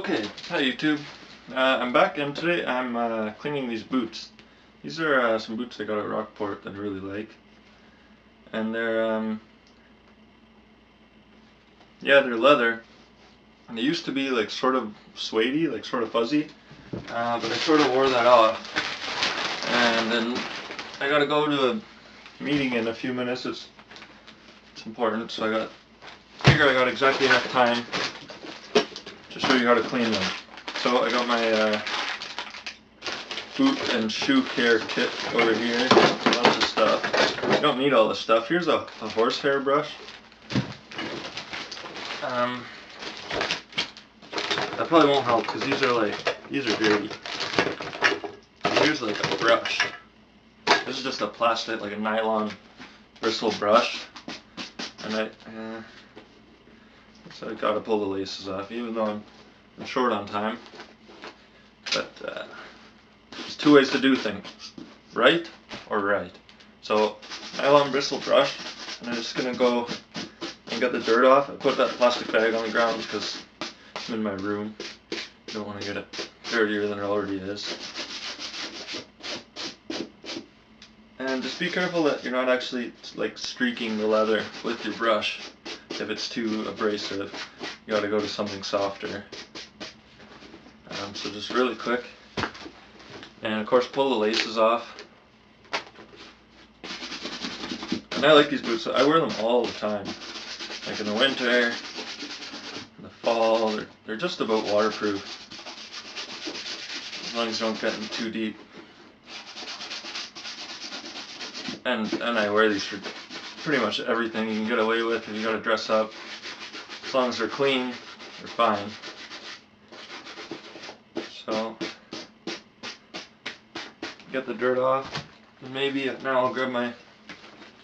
Okay, hi YouTube. I'm back and today I'm cleaning these boots. These are some boots I got at Rockport that I really like. And they're leather. And they used to be like sort of suede-y, like sort of fuzzy. But I sort of wore that off. And then I gotta go to a meeting in a few minutes. It's important, so I got exactly enough time to show you how to clean them. So I got my boot and shoe care kit over here. Lots of stuff. You don't need all this stuff. Here's a horsehair brush. That probably won't help because these are dirty. Here's like a brush. This is just a plastic, like a nylon bristle brush. And so I gotta pull the laces off, even though I'm short on time. But there's two ways to do things, right or right. So nylon bristle brush, and I'm just gonna go and get the dirt off. I put that plastic bag on the ground because I'm in my room. Don't want to get it dirtier than it already is. And just be careful that you're not actually like streaking the leather with your brush. If it's too abrasive, you gotta go to something softer. So just really quick. And of course pull the laces off. And I like these boots, I wear them all the time. Like in the winter, in the fall, they're just about waterproof. As long as you don't get in too deep. And I wear these for pretty much everything you can get away with if you gotta dress up. As long as they're clean, they're fine. So, get the dirt off. And maybe now I'll grab my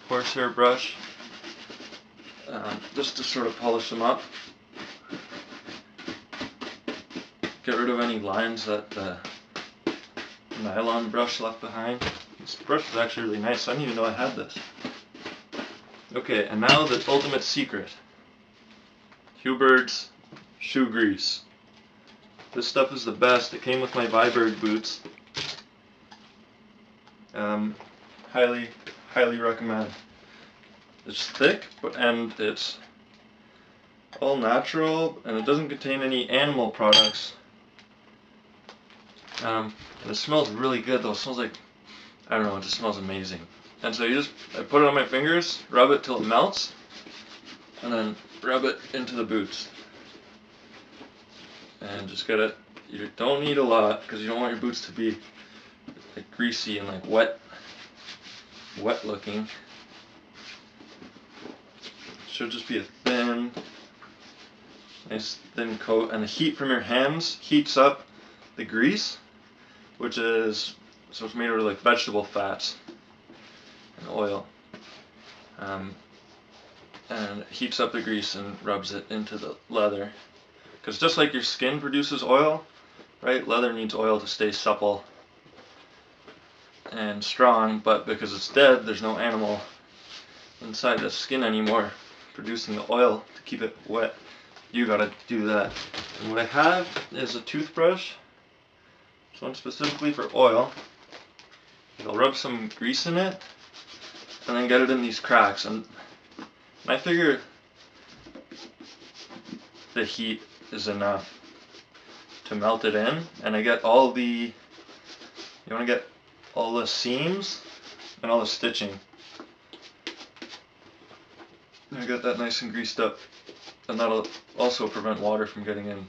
horsehair brush just to sort of polish them up. Get rid of any lines that the nylon brush left behind. This brush is actually really nice. I didn't even know I had this. Okay, and now the ultimate secret. Hubert's shoe grease. This stuff is the best. It came with my Viberg boots. Highly recommend. It's thick, and it's all natural, and it doesn't contain any animal products. And it smells really good though. It smells like, I don't know, it just smells amazing. And so I put it on my fingers, rub it till it melts, and then rub it into the boots. And just get it. You don't need a lot because you don't want your boots to be like greasy and like wet looking. It should just be a nice thin coat, and the heat from your hands heats up the grease, which is it's made out of like vegetable fats and oil, and it heats up the grease and rubs it into the leather. Because just like your skin produces oil, right? Leather needs oil to stay supple and strong, but because it's dead, there's no animal inside the skin anymore producing the oil to keep it wet. You gotta do that. And what I have is a toothbrush. This one specifically for oil. I'll rub some grease in it and then get it in these cracks. And I figure the heat is enough to melt it in, and I get you want to get all the seams and all the stitching. I got that nice and greased up, and that'll also prevent water from getting in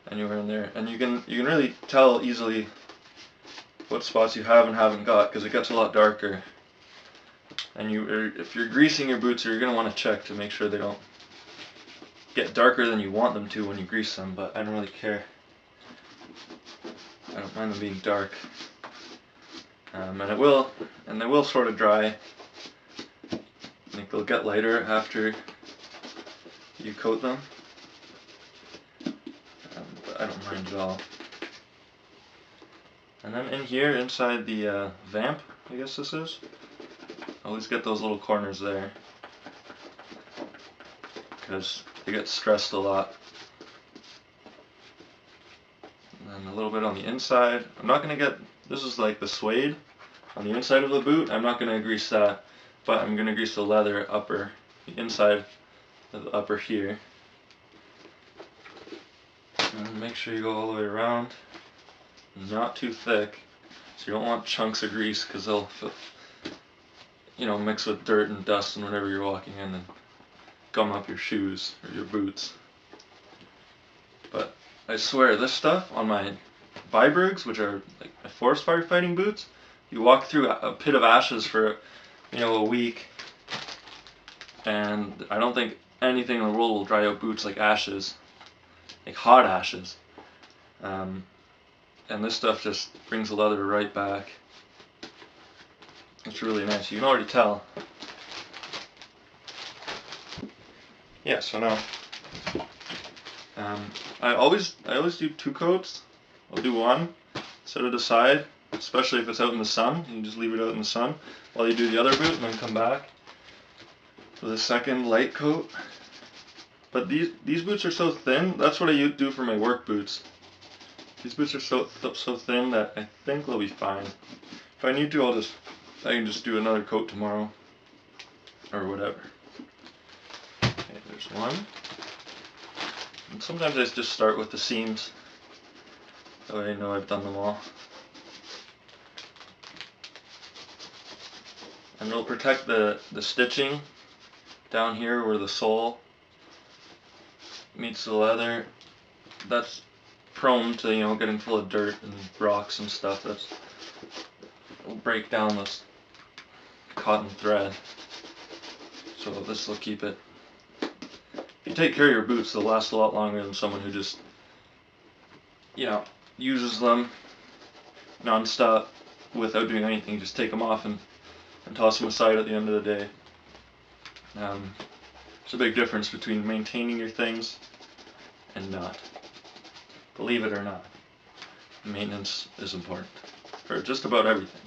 anywhere in there. And you can really tell easily what spots you have and haven't got, because it gets a lot darker. And if you're greasing your boots, you're going to want to check to make sure they don't get darker than you want them to when you grease them, but I don't really care. I don't mind them being dark. And they will sort of dry. I think they'll get lighter after you coat them. But I don't mind at all. And then in here, inside the vamp, I guess this is, I always get those little corners there, because they get stressed a lot. a little bit on the inside. I'm not going to get, this is like the suede on the inside of the boot. I'm not going to grease that, but I'm going to grease the leather upper, the inside of the upper here. And make sure you go all the way around, not too thick, so you don't want chunks of grease because they'll, you know, mix with dirt and dust and whatever you're walking in and gum up your shoes or your boots. But I swear, this stuff on my Vibergs, which are like my forest firefighting boots, you walk through a pit of ashes for, you know, a week, and I don't think anything in the world will dry out boots like ashes, like hot ashes. And this stuff just brings the leather right back. It's really nice. You can already tell. Yeah, so now I always do 2 coats. I'll do one, set it aside, especially if it's out in the sun. You just leave it out in the sun while you do the other boot and then come back with a second light coat. But these boots are so thin. That's what I do for my work boots. These boots are so thin that I think they'll be fine. If I need to, I can just do another coat tomorrow or whatever. Okay, there's one. And sometimes I just start with the seams, so I know I've done them all. And it'll protect the stitching down here where the sole meets the leather. That's prone to, you know, getting full of dirt and rocks and stuff. It'll break down this cotton thread. So this will keep it. If you take care of your boots, they'll last a lot longer than someone who just, you know, uses them non-stop without doing anything. You just take them off and toss them aside at the end of the day. There's a big difference between maintaining your things and not. Believe it or not, maintenance is important for just about everything.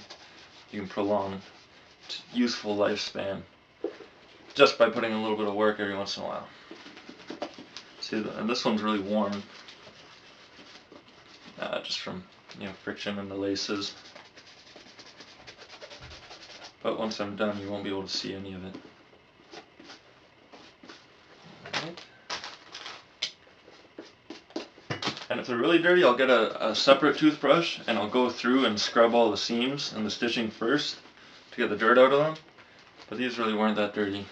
You can prolong useful lifespan just by putting in a little bit of work every once in a while. See, and this one's really worn, just from, you know, friction in the laces. But once I'm done, you won't be able to see any of it. Alright. And if they're really dirty, I'll get a separate toothbrush and I'll go through and scrub all the seams and the stitching first to get the dirt out of them. But these really weren't that dirty.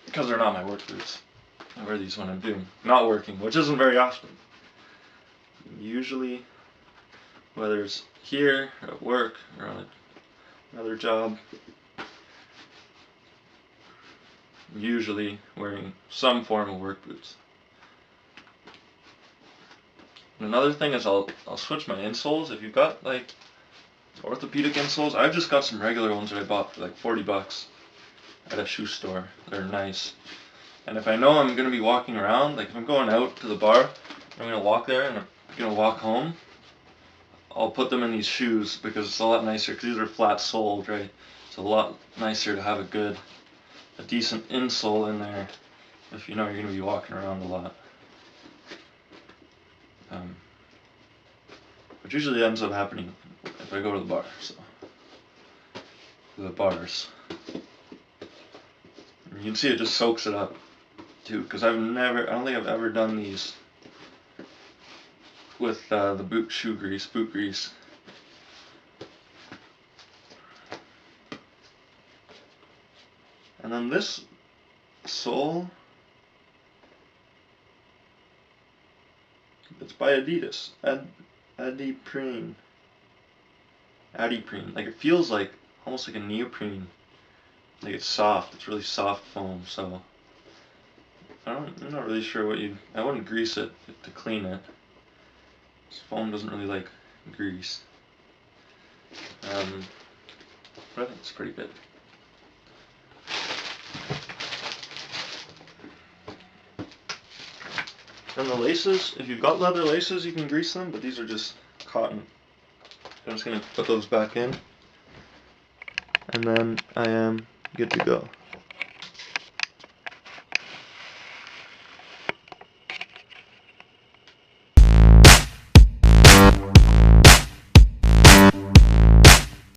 Because they're not my work boots. I wear these when I'm not working, which isn't very often. Usually, whether it's here, or at work, or on another job, I'm usually wearing some form of work boots. And another thing is I'll switch my insoles. If you've got like orthopedic insoles, I've just got some regular ones that I bought for like $40 at a shoe store. They're nice. And if I know I'm going to be walking around, like if I'm going out to the bar, I'm going to walk there and I'm going to walk home, I'll put them in these shoes because it's a lot nicer, because these are flat soled, right? It's a lot nicer to have a decent insole in there if you know you're going to be walking around a lot. Which usually ends up happening if I go to the bar, so. The bars. And you can see it just soaks it up, too, because I don't think I've ever done these with the boot grease. And then this sole, it's by Adidas, Adiprene. Like it feels like almost like a neoprene. Like it's soft. It's really soft foam. So I'm not really sure I wouldn't grease it to clean it. This foam doesn't really like grease. But I think it's pretty good. And the laces, if you've got leather laces, you can grease them, but these are just cotton. I'm just going to put those back in, and then I am good to go.